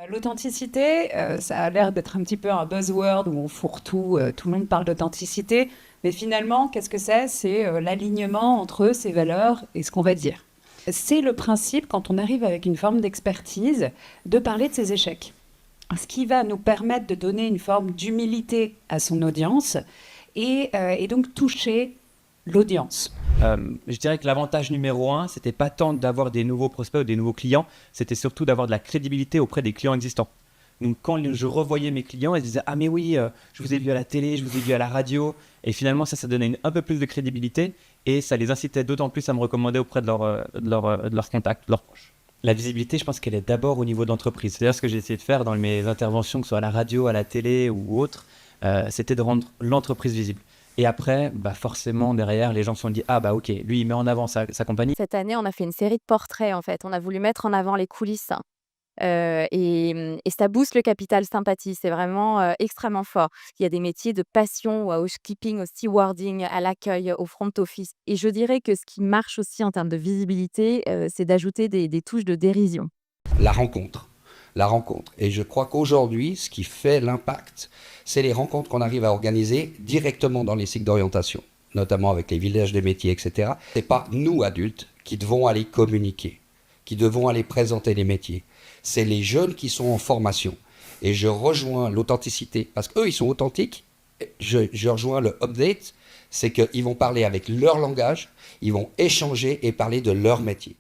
L'authenticité, ça a l'air d'être un petit peu un buzzword où on fourre tout, tout le monde parle d'authenticité, mais finalement, qu'est-ce que c'est? C'est l'alignement entre ses valeurs et ce qu'on va dire. C'est le principe, quand on arrive avec une forme d'expertise, de parler de ses échecs. Ce qui va nous permettre de donner une forme d'humilité à son audience et donc toucher l'audience. Je dirais que l'avantage numéro un, c'était pas tant d'avoir des nouveaux prospects ou des nouveaux clients, c'était surtout d'avoir de la crédibilité auprès des clients existants. Donc quand je revoyais mes clients, ils disaient «Ah mais oui, je vous ai vu à la télé, je vous ai vu à la radio». Et finalement, ça donnait un peu plus de crédibilité et ça les incitait d'autant plus à me recommander auprès de leurs contacts, de leurs proches. La visibilité, je pense qu'elle est d'abord au niveau d'entreprise. C'est-à-dire ce que j'ai essayé de faire dans mes interventions, que ce soit à la radio, à la télé ou autre, c'était de rendre l'entreprise visible. Et après, bah forcément, derrière, les gens se sont dit «Ah bah ok, lui, il met en avant sa compagnie». Cette année, on a fait une série de portraits, en fait. On a voulu mettre en avant les coulisses, et ça booste le capital sympathie. C'est vraiment, extrêmement fort. Il y a des métiers de passion, au housekeeping, au stewarding, à l'accueil, au front office et je dirais que ce qui marche aussi en termes de visibilité, c'est d'ajouter des touches de dérision. La rencontre. La rencontre. Et je crois qu'aujourd'hui, ce qui fait l'impact, c'est les rencontres qu'on arrive à organiser directement dans les cycles d'orientation, notamment avec les villages des métiers, etc. Ce n'est pas nous, adultes, qui devons aller communiquer, qui devons aller présenter les métiers. C'est les jeunes qui sont en formation. Et je rejoins l'authenticité, parce qu'eux, ils sont authentiques. Je rejoins le update, c'est qu'ils vont parler avec leur langage, ils vont échanger et parler de leur métier.